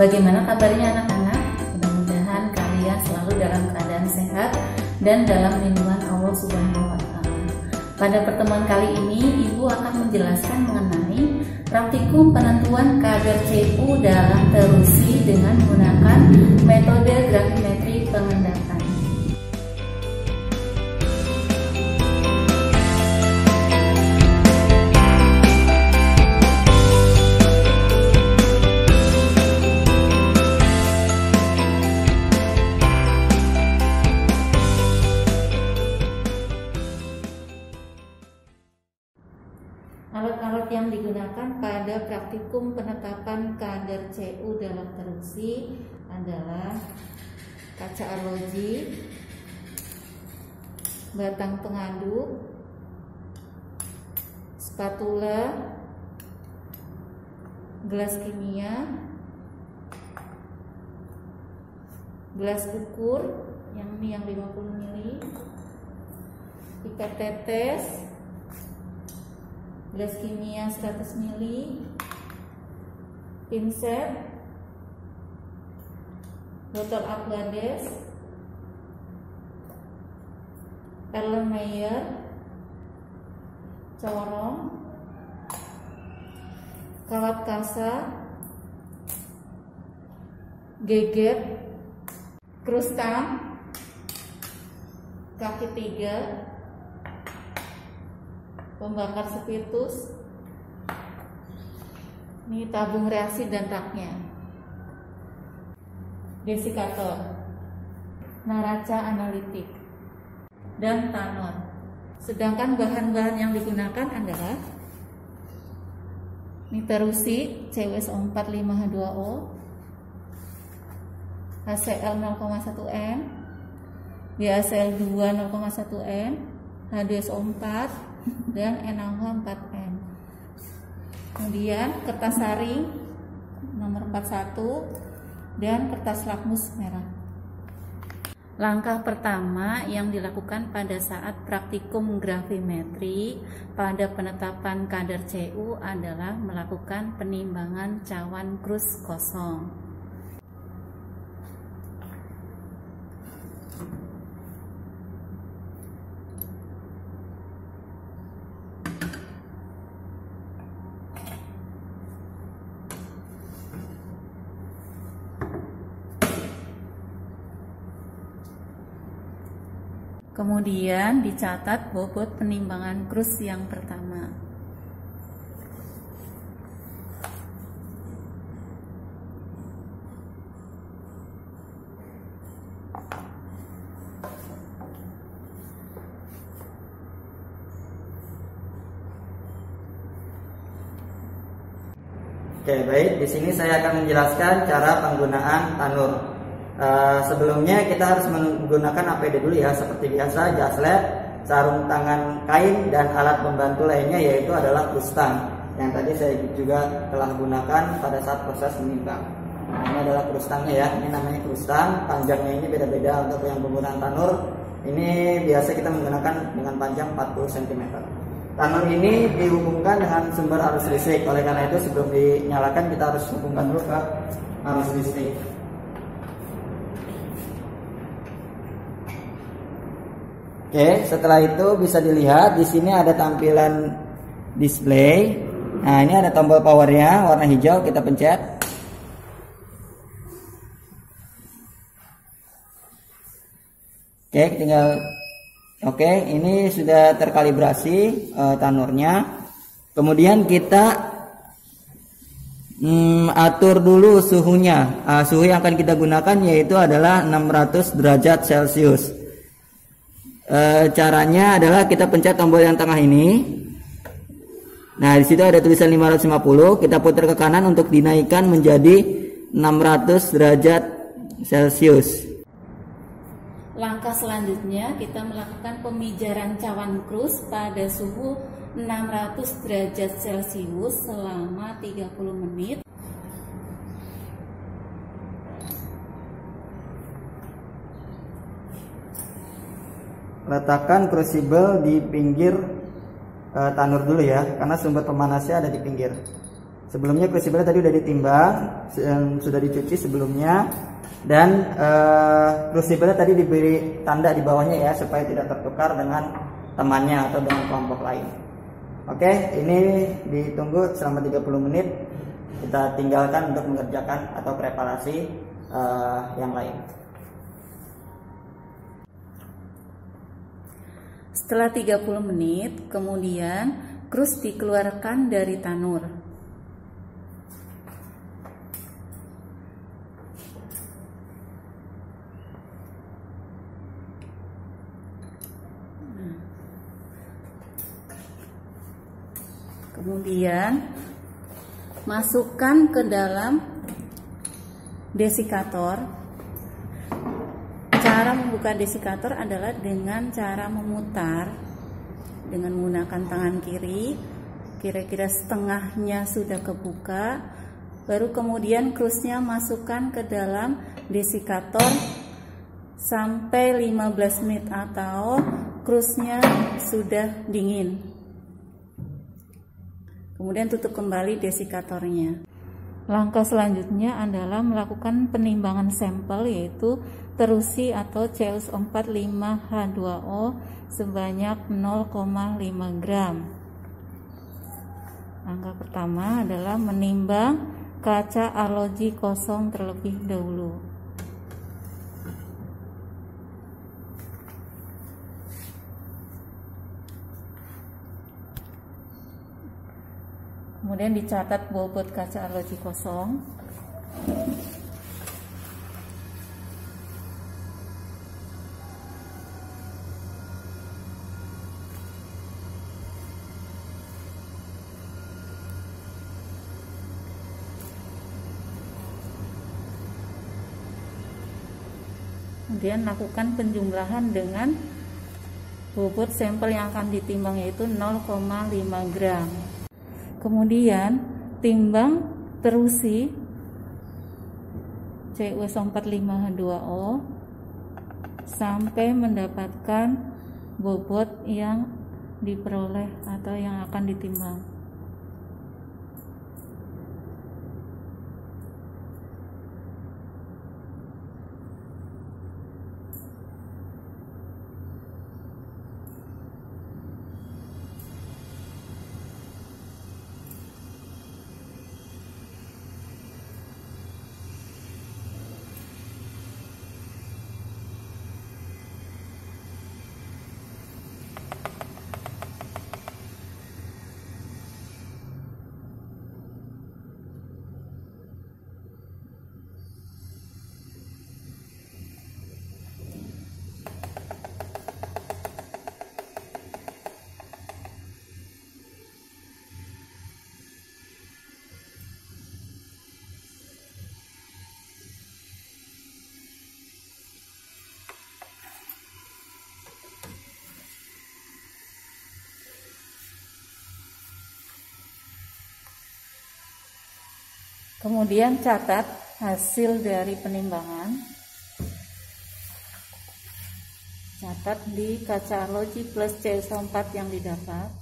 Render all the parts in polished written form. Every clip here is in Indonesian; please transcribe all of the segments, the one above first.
Bagaimana kabarnya anak-anak? Mudah-mudahan kalian selalu dalam keadaan sehat dan dalam lindungan Allah Subhanahu wa Ta'ala. Pada pertemuan kali ini, Ibu akan menjelaskan mengenai praktikum penentuan kadar CU dalam terusi dengan menggunakan metode gravimetri pengendatan. Alat-alat yang digunakan pada praktikum penetapan kadar CU dalam terusi adalah kaca arloji, batang pengaduk, spatula, gelas kimia, gelas ukur yang 50 ml, pipet tetes, gelas kimia 100 ml, pinset, botol Aquades, Erlenmeyer, corong, kawat kasa, geget, krustam, kaki 3, pembakar spiritus, ini tabung reaksi dan raknya, desikator, naraca analitik, dan tanor. Sedangkan bahan-bahan yang digunakan adalah terusi CuSO452O, HCl 0,1 N, BaCl2 0,1 N, H2SO4, dan NaOH 4N. Kemudian kertas saring nomor 41 dan kertas lakmus merah. Langkah pertama yang dilakukan pada saat praktikum gravimetri pada penetapan kadar CU adalah melakukan penimbangan cawan krus kosong. Kemudian dicatat bobot penimbangan krus yang pertama. Oke, baik. Di sini saya akan menjelaskan cara penggunaan tanur. Sebelumnya kita harus menggunakan APD dulu ya, seperti biasa, jaslep, sarung tangan kain, dan alat pembantu lainnya yaitu adalah krustam yang tadi saya juga telah gunakan pada saat proses menimbang. Ini adalah krustamnya ya, ini namanya krustam, panjangnya ini beda-beda. Untuk yang penggunaan tanur ini biasa kita menggunakan dengan panjang 40 cm. Tanur ini dihubungkan dengan sumber arus listrik, oleh karena itu sebelum dinyalakan kita harus hubungkan dulu ke arus listrik. Oke, setelah itu bisa dilihat di sini ada tampilan display. Nah, ini ada tombol powernya warna hijau, kita pencet. Oke, tinggal oke, ini sudah terkalibrasi tanurnya. Kemudian kita atur dulu suhunya. Suhu yang akan kita gunakan yaitu adalah 600 derajat Celcius. Caranya adalah kita pencet tombol yang tengah ini. Nah, di situ ada tulisan 550, kita putar ke kanan untuk dinaikkan menjadi 600 derajat Celcius. Langkah selanjutnya kita melakukan pemijaran cawan krus pada suhu 600 derajat Celcius selama 30 menit. Letakkan crucible di pinggir tanur dulu ya, karena sumber pemanasnya ada di pinggir. Sebelumnya crucible tadi udah ditimbang, sudah dicuci sebelumnya, dan crucible tadi diberi tanda di bawahnya ya supaya tidak tertukar dengan temannya atau dengan kelompok lain. Oke, ini ditunggu selama 30 menit. Kita tinggalkan untuk mengerjakan atau preparasi yang lain. Setelah 30 menit, kemudian krus dikeluarkan dari tanur. Kemudian masukkan ke dalam desikator. Cara membuka desikator adalah dengan cara memutar dengan menggunakan tangan kiri. Kira-kira setengahnya sudah kebuka, baru kemudian krusnya masukkan ke dalam desikator sampai 15 menit atau krusnya sudah dingin. Kemudian tutup kembali desikatornya. Langkah selanjutnya adalah melakukan penimbangan sampel, yaitu terusi atau CuSO4 5H2O sebanyak 0,5 gram. Langkah pertama adalah menimbang kaca arloji kosong terlebih dahulu. Kemudian dicatat bobot kaca arloji kosong. Kemudian lakukan penjumlahan dengan bobot sampel yang akan ditimbang, yaitu 0,5 gram. Kemudian timbang terusi CuSO4 5H2O sampai mendapatkan bobot yang diperoleh atau yang akan ditimbang. Kemudian catat hasil dari penimbangan. Catat di kaca arloji plus CuSO4 yang didapat.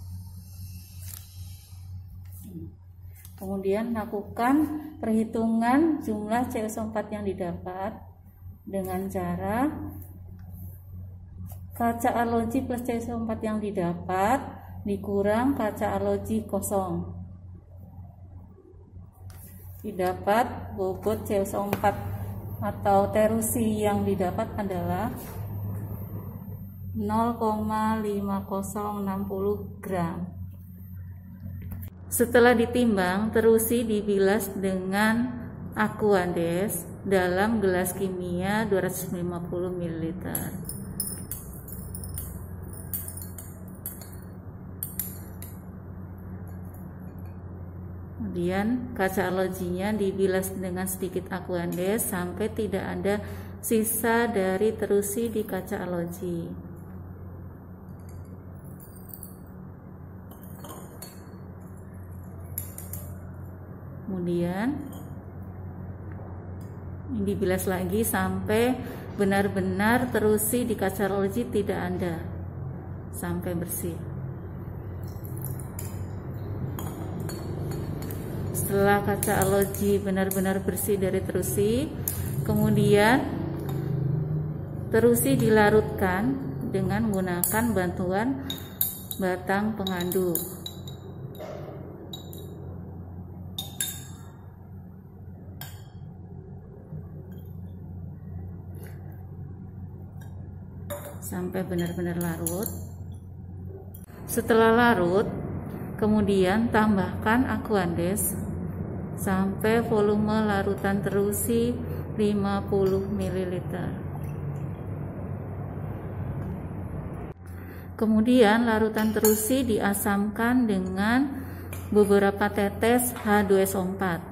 Kemudian lakukan perhitungan jumlah CuSO4 yang didapat dengan cara kaca arloji plus CuSO4 yang didapat dikurang kaca arloji kosong. Didapat bobot CuSO4 atau terusi yang didapat adalah 0,5060 gram. Setelah ditimbang, terusi dibilas dengan Aquades dalam gelas kimia 250 ml. Kemudian kaca arlojinya dibilas dengan sedikit Aquades sampai tidak ada sisa dari terusi di kaca arloji. Kemudian dibilas lagi sampai benar-benar terusi di kaca arloji tidak ada, sampai bersih. Setelah kaca arloji benar-benar bersih dari terusi, kemudian terusi dilarutkan dengan menggunakan bantuan batang pengaduk. Sampai benar-benar larut. Setelah larut, kemudian tambahkan Aquandes sampai volume larutan terusi 50 ml. Kemudian larutan terusi diasamkan dengan beberapa tetes H2SO4.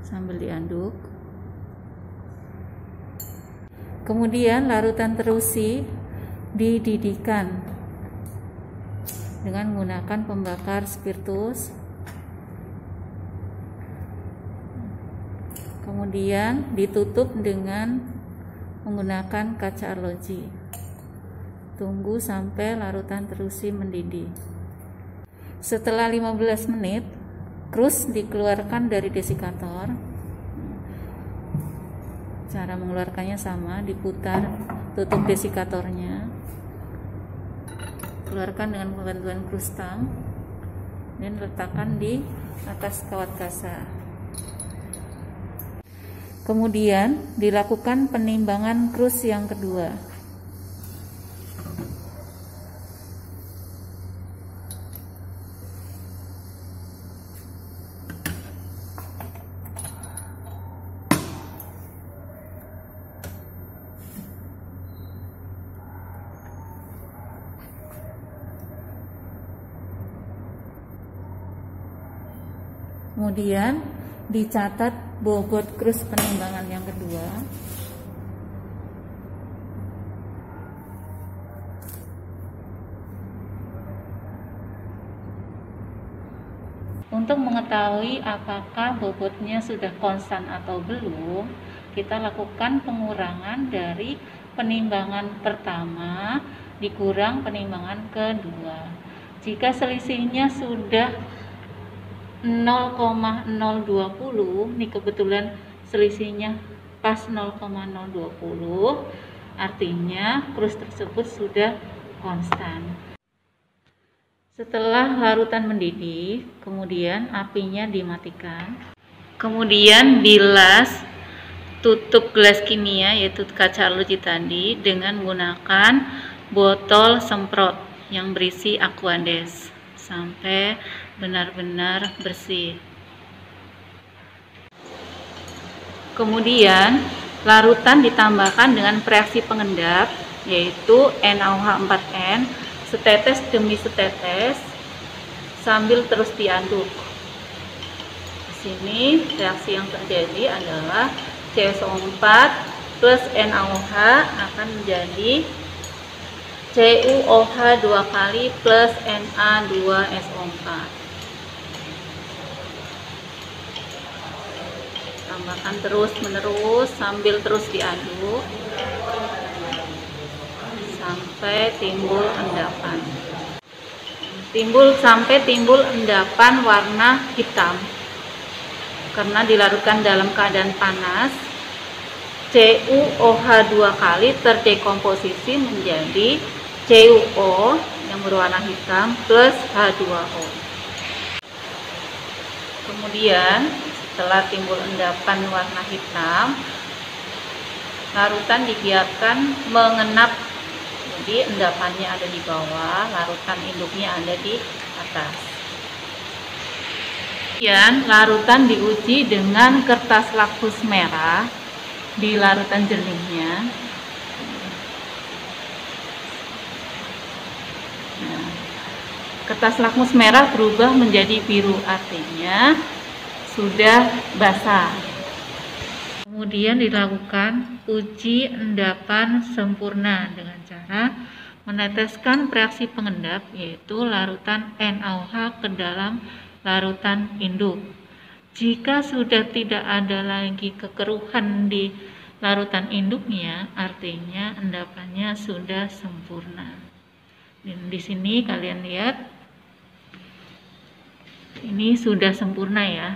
Sambil diaduk. Kemudian larutan terusi dididihkan dengan menggunakan pembakar spiritus. Kemudian ditutup dengan menggunakan kaca arloji. Tunggu sampai larutan terusi mendidih. Setelah 15 menit, krus dikeluarkan dari desikator. Cara mengeluarkannya sama, diputar, tutup desikatornya, keluarkan dengan bantuan krus tang, dan letakkan di atas kawat kasa. Kemudian dilakukan penimbangan krus yang kedua. Kemudian dicatat bobot krus penimbangan yang kedua. Untuk mengetahui apakah bobotnya sudah konstan atau belum, kita lakukan pengurangan dari penimbangan pertama dikurang penimbangan kedua. Jika selisihnya sudah 0,020, nih kebetulan selisihnya pas 0,020, artinya krus tersebut sudah konstan. Setelah larutan mendidih, kemudian apinya dimatikan. Kemudian bilas tutup gelas kimia, yaitu kaca arloji tadi, dengan menggunakan botol semprot yang berisi Aquandes sampai benar-benar bersih. Kemudian larutan ditambahkan dengan reaksi pengendap, yaitu NaOH4N, setetes demi setetes sambil terus diaduk. Di sini reaksi yang terjadi adalah CSO4 plus NaOH akan menjadi CuOH 2 kali plus Na2SO4. Tambahkan terus menerus sambil terus diaduk sampai timbul endapan. Timbul endapan warna hitam. Karena dilarutkan dalam keadaan panas, CuOH 2 kali terdekomposisi menjadi CuO yang berwarna hitam plus H2O. Kemudian setelah timbul endapan warna hitam, larutan dibiarkan mengenap. Jadi endapannya ada di bawah, larutan induknya ada di atas. Kemudian larutan diuji dengan kertas lakmus merah di larutan jernihnya. Nah, kertas lakmus merah berubah menjadi biru, artinya sudah basah. Kemudian dilakukan uji endapan sempurna dengan cara meneteskan reaksi pengendap, yaitu larutan NaOH ke dalam larutan induk. Jika sudah tidak ada lagi kekeruhan di larutan induknya, artinya endapannya sudah sempurna. Dan di sini kalian lihat, ini sudah sempurna ya.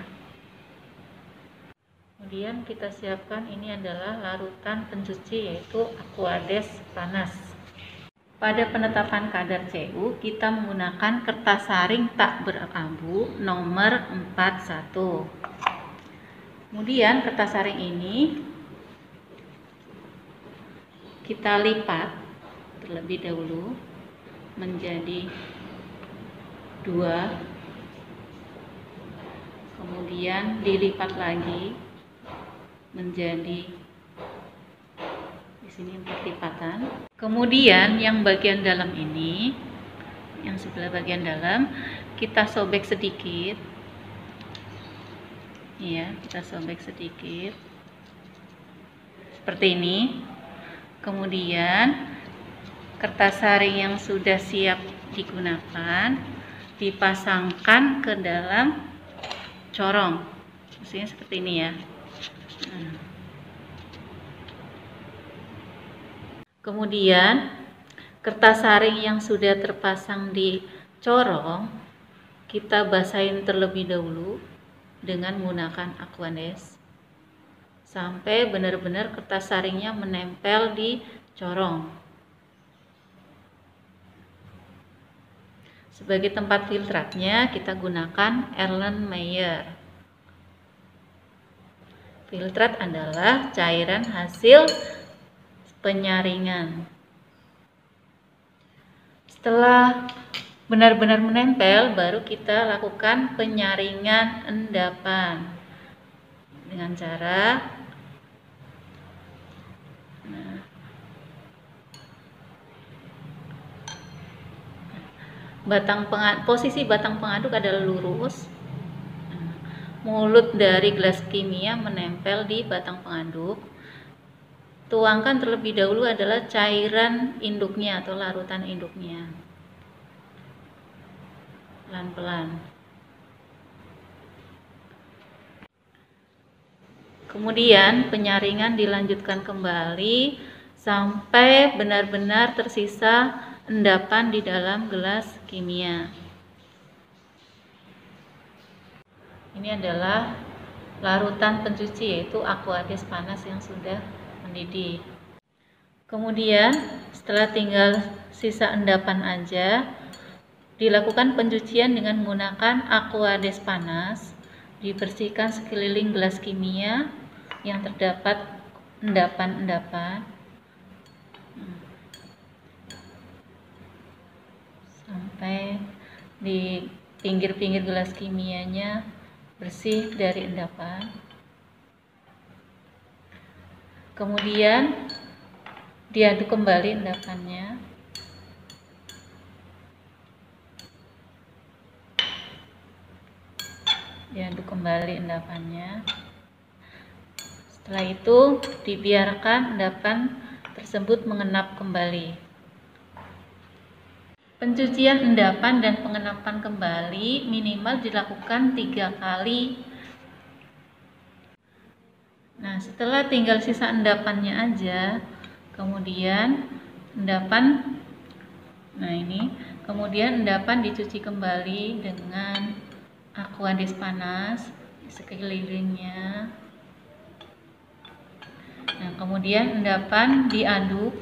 Kemudian kita siapkan, ini adalah larutan pencuci yaitu Aquades panas. Pada penetapan kadar CU kita menggunakan kertas saring tak berabu nomor 41. Kemudian kertas saring ini kita lipat terlebih dahulu menjadi 2, kemudian dilipat lagi menjadi di sini 4 lipatan. Kemudian yang bagian dalam ini, yang sebelah bagian dalam kita sobek sedikit. Ya, kita sobek sedikit seperti ini. Kemudian kertas saring yang sudah siap digunakan dipasangkan ke dalam corong, maksudnya seperti ini ya. Kemudian kertas saring yang sudah terpasang di corong kita basahin terlebih dahulu dengan menggunakan Aquades sampai benar-benar kertas saringnya menempel di corong. Sebagai tempat filtratnya kita gunakan Erlenmeyer. Filtrat adalah cairan hasil penyaringan. Setelah benar-benar menempel, baru kita lakukan penyaringan endapan dengan cara posisi batang pengaduk adalah lurus. Mulut dari gelas kimia menempel di batang pengaduk. Tuangkan terlebih dahulu adalah cairan induknya atau larutan induknya. Pelan-pelan. Kemudian penyaringan dilanjutkan kembali sampai benar-benar tersisa endapan di dalam gelas kimia. Ini adalah larutan pencuci yaitu Aquades panas yang sudah mendidih. Kemudian setelah tinggal sisa endapan aja, dilakukan pencucian dengan menggunakan Aquades panas. Dibersihkan sekeliling gelas kimia yang terdapat endapan-endapan sampai di pinggir-pinggir gelas kimianya bersih dari endapan. Kemudian diaduk kembali endapannya. Diaduk kembali endapannya. Setelah itu dibiarkan endapan tersebut mengenap kembali. Pencucian endapan dan pengenapan kembali minimal dilakukan 3 kali. Nah, setelah tinggal sisa endapannya aja, kemudian endapan, kemudian endapan dicuci kembali dengan Aquades panas di sekelilingnya. Nah, kemudian endapan diaduk.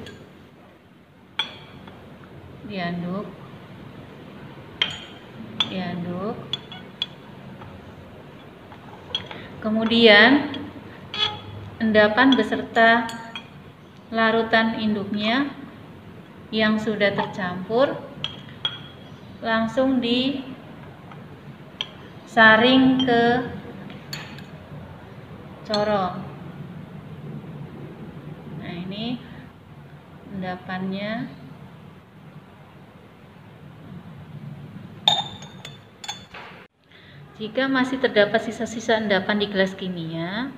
Kemudian endapan beserta larutan induknya yang sudah tercampur langsung disaring ke corong. Nah, ini endapannya. Jika masih terdapat sisa-sisa endapan di gelas kimia,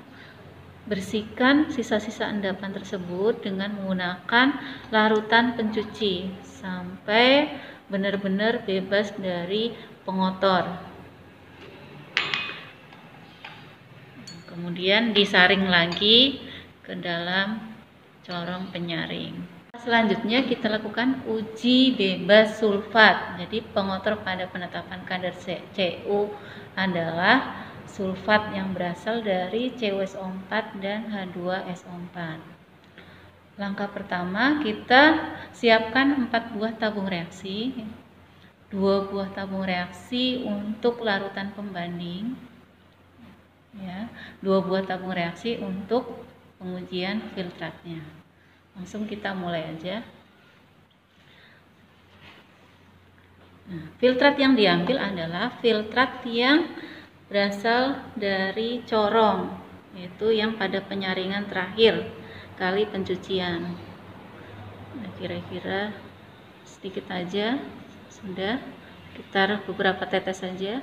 bersihkan sisa-sisa endapan tersebut dengan menggunakan larutan pencuci sampai benar-benar bebas dari pengotor. Kemudian disaring lagi ke dalam corong penyaring. Selanjutnya kita lakukan uji bebas sulfat. Jadi pengotor pada penetapan kadar Cu adalah sulfat yang berasal dari CuSO4 dan H2SO4. Langkah pertama, kita siapkan 4 buah tabung reaksi, 2 buah tabung reaksi untuk larutan pembanding, ya, 2 buah tabung reaksi untuk pengujian filtratnya. Langsung kita mulai aja. Nah, filtrat yang diambil adalah filtrat yang berasal dari corong, yaitu yang pada penyaringan terakhir kali pencucian. Nah, kira-kira sedikit aja, sudah, kita beberapa tetes saja.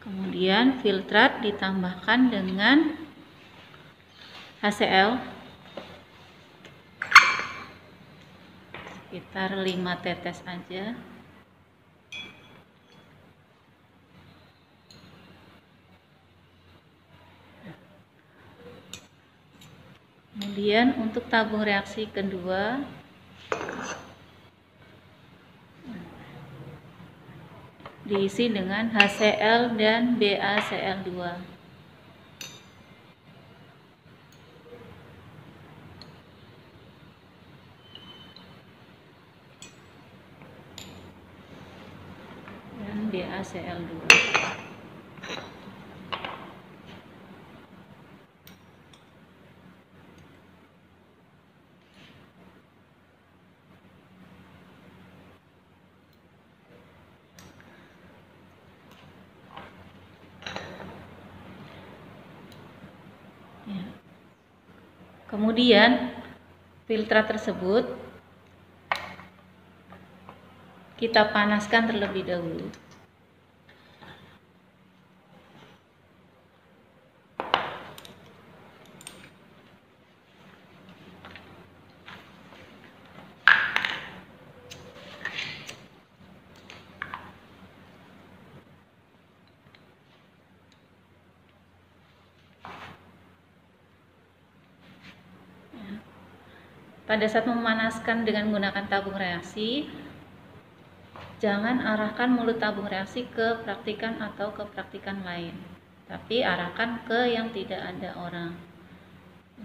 Kemudian filtrat ditambahkan dengan HCl sekitar 5 tetes aja. Kemudian untuk tabung reaksi kedua, diisi dengan HCl dan BaCl2. Dan BaCl2. Kemudian filtrat tersebut kita panaskan terlebih dahulu. Pada saat memanaskan dengan menggunakan tabung reaksi, jangan arahkan mulut tabung reaksi ke praktikan atau ke praktikan lain, tapi arahkan ke yang tidak ada orang.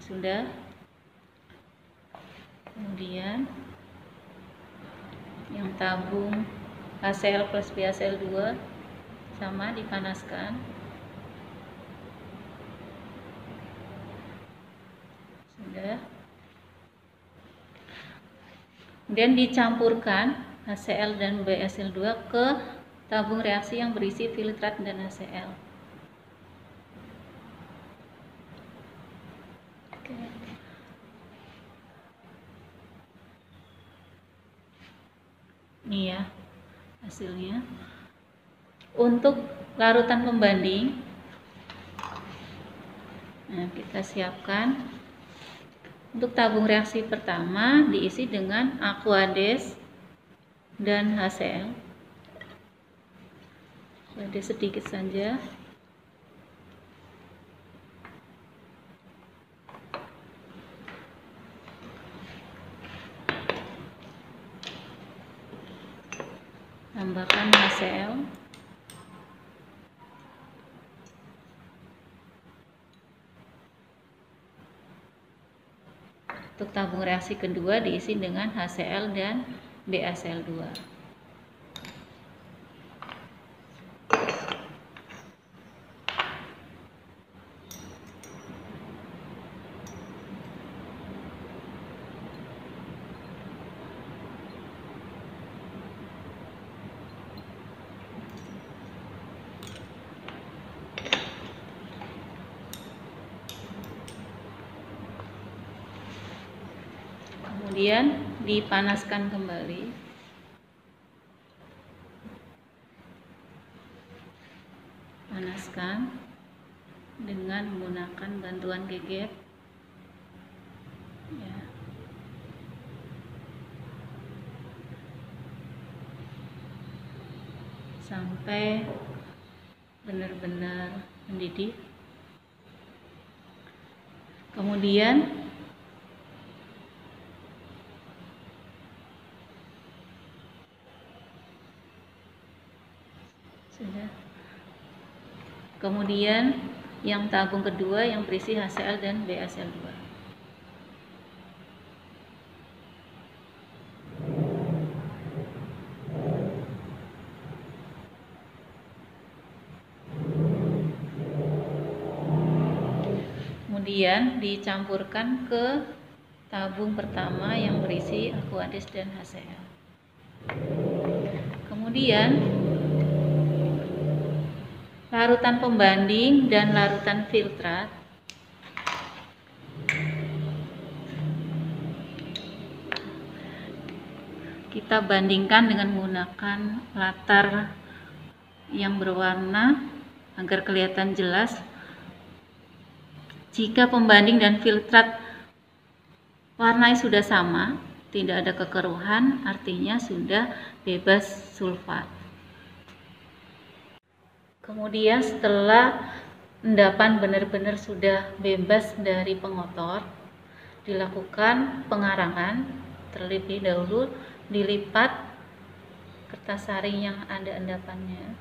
Sudah. Kemudian yang tabung HCl plus BaCl2 sama dipanaskan. Sudah. Kemudian dicampurkan HCl dan BaCl2 ke tabung reaksi yang berisi filtrat dan HCl. Oke. Ini ya hasilnya. Untuk larutan pembanding, nah, kita siapkan. Untuk tabung reaksi pertama diisi dengan Aquades dan HCl. Jadi sedikit saja. Tambahkan HCl. Untuk tabung reaksi kedua diisi dengan HCl dan BaCl2. Kemudian dipanaskan kembali. Panaskan dengan menggunakan bantuan gegep. Ya. Sampai benar-benar mendidih. Kemudian yang tabung kedua yang berisi HCl dan BaCl2. Kemudian dicampurkan ke tabung pertama yang berisi Aquades dan HCl. Kemudian larutan pembanding dan larutan filtrat kita bandingkan dengan menggunakan latar yang berwarna agar kelihatan jelas. Jika pembanding dan filtrat warnanya sudah sama, tidak ada kekeruhan, artinya sudah bebas sulfat. Kemudian setelah endapan benar-benar sudah bebas dari pengotor, dilakukan pengarangan. Terlebih dahulu dilipat kertas saring yang ada endapannya.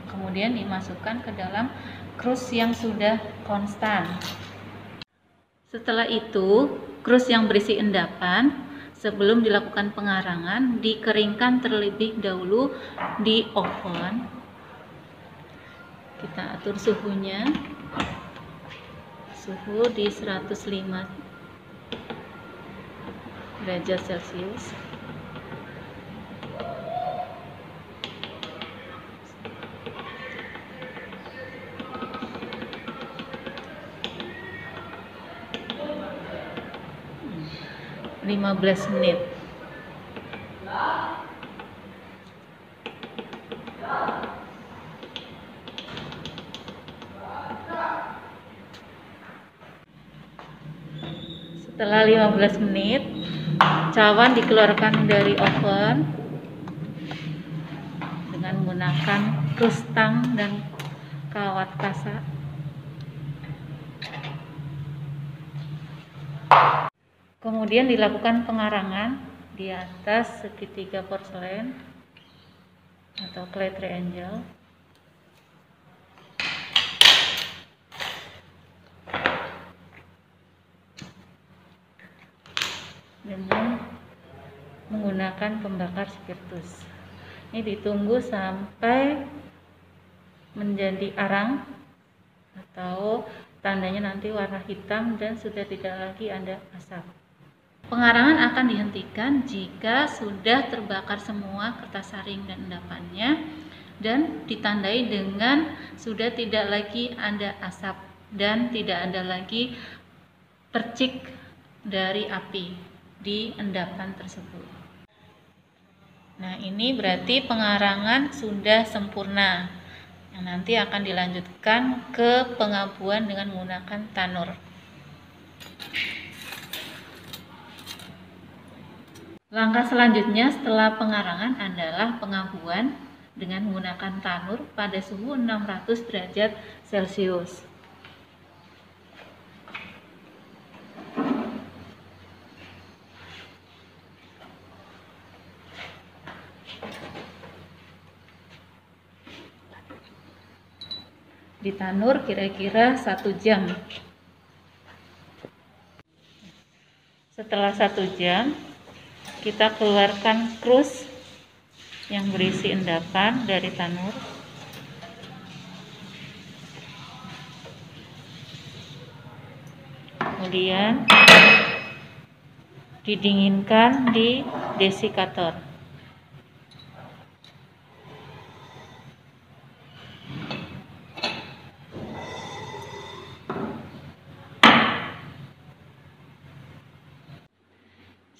Kemudian dimasukkan ke dalam krus yang sudah konstan. Setelah itu, krus yang berisi endapan sebelum dilakukan pengarangan dikeringkan terlebih dahulu di oven. Kita atur suhunya. Suhu di 105 derajat Celcius. Lima 15 menit. Setelah 15 menit, cawan dikeluarkan dari oven dengan menggunakan krus tang dan kawat kasa. Kemudian dilakukan pengarangan di atas segitiga porselen atau clay triangle. Dengan menggunakan pembakar spiritus. Ini ditunggu sampai menjadi arang atau tandanya nanti warna hitam dan sudah tidak lagi ada asap. Pengarangan akan dihentikan jika sudah terbakar semua kertas saring dan endapannya dan ditandai dengan sudah tidak lagi ada asap dan tidak ada lagi percik dari api di endapan tersebut. Nah, ini berarti pengarangan sudah sempurna. Yang nanti akan dilanjutkan ke pengabuan dengan menggunakan tanur. Langkah selanjutnya setelah pengarangan adalah pengabuan dengan menggunakan tanur pada suhu 600 derajat Celcius. Ditanur kira-kira 1 jam. Setelah 1 jam, kita keluarkan krus yang berisi endapan dari tanur. Kemudian Didinginkan di desikator.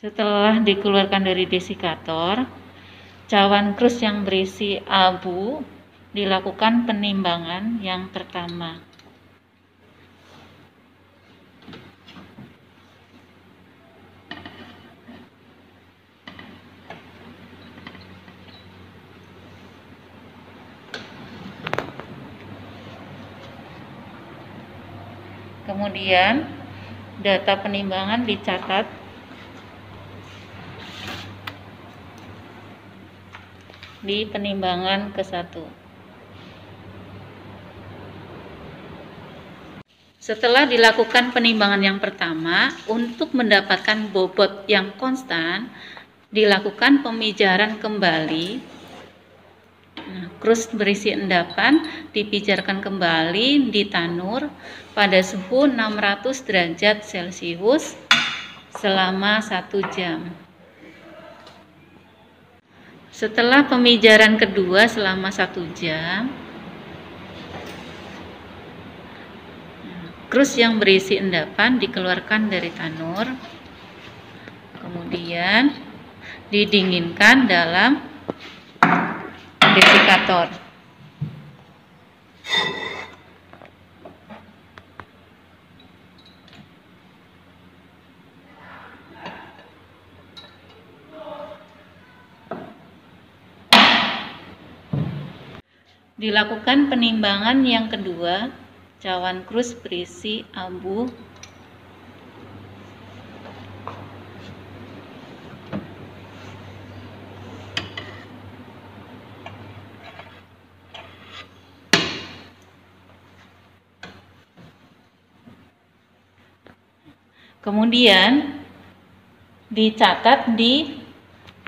Setelah dikeluarkan dari desikator, cawan krus yang berisi abu dilakukan penimbangan yang pertama. Kemudian data penimbangan dicatat di penimbangan ke-1. Setelah dilakukan penimbangan yang pertama, untuk mendapatkan bobot yang konstan, dilakukan pemijaran kembali. Krus berisi endapan dipijarkan kembali di tanur pada suhu 600 derajat Celcius selama 1 jam. Setelah pemijaran kedua selama 1 jam, krus yang berisi endapan dikeluarkan dari tanur, kemudian didinginkan dalam desikator. Dilakukan penimbangan yang kedua, cawan krus berisi abu kemudian dicatat di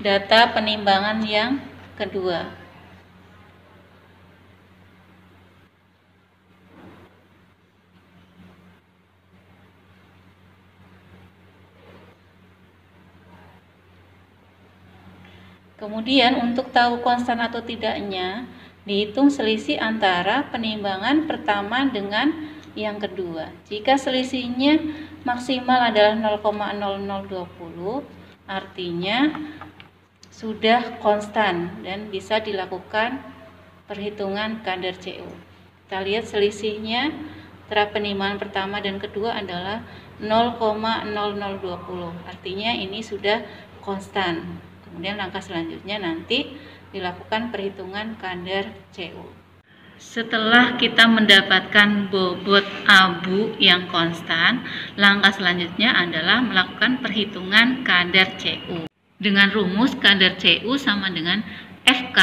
data penimbangan yang kedua. Kemudian untuk tahu konstan atau tidaknya, dihitung selisih antara penimbangan pertama dengan yang kedua. Jika selisihnya maksimal adalah 0,0020, artinya sudah konstan dan bisa dilakukan perhitungan kadar CU. Kita lihat selisihnya antara penimbangan pertama dan kedua adalah 0,0020, artinya ini sudah konstan. Kemudian langkah selanjutnya nanti dilakukan perhitungan kadar CU. Setelah kita mendapatkan bobot abu yang konstan, langkah selanjutnya adalah melakukan perhitungan kadar CU. Dengan rumus kadar CU sama dengan FK,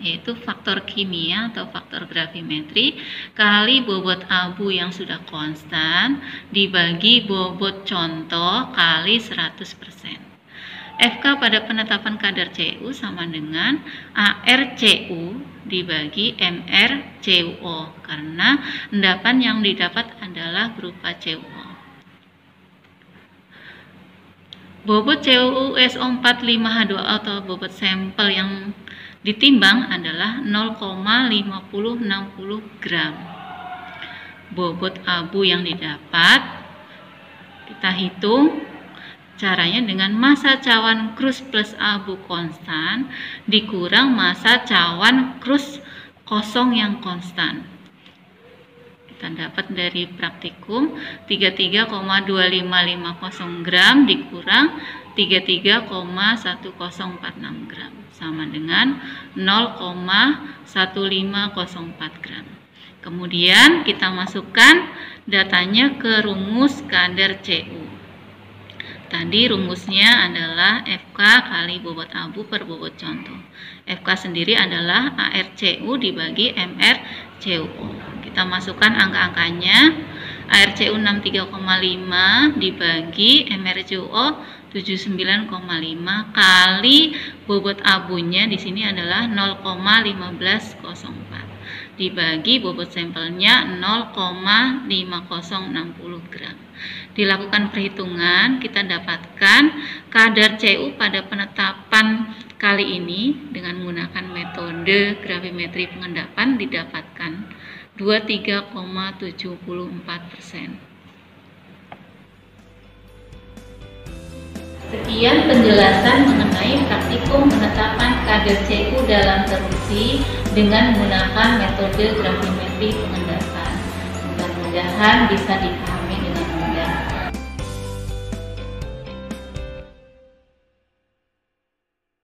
yaitu faktor kimia atau faktor gravimetri, kali bobot abu yang sudah konstan dibagi bobot contoh kali 100%. FK pada penetapan kadar CU sama dengan ARCU dibagi MRCuO, karena endapan yang didapat adalah berupa CuO. Bobot CuSO45H2 atau bobot sampel yang ditimbang adalah 0,5060 gram. Bobot abu yang didapat kita hitung. Caranya dengan massa cawan krus plus abu konstan dikurang massa cawan krus kosong yang konstan. Kita dapat dari praktikum 33,2550 gram dikurang 33,1046 gram sama dengan 0,1504 gram. Kemudian kita masukkan datanya ke rumus kadar CU. Tadi rumusnya adalah FK kali bobot abu per bobot contoh. FK sendiri adalah ARCU dibagi MRCuO. Kita masukkan angka-angkanya. ARCU 63,5 dibagi MRCuO 79,5 kali bobot abunya di sini adalah 0,1504 dibagi bobot sampelnya 0,5060 gram. Dilakukan perhitungan, kita dapatkan kadar CU pada penetapan kali ini dengan menggunakan metode gravimetri pengendapan didapatkan 23,74%. Sekian penjelasan mengenai praktikum penetapan kadar CU dalam terupsi dengan menggunakan metode gravimetri pengendapan. Mudah-mudahan bisa dipahami.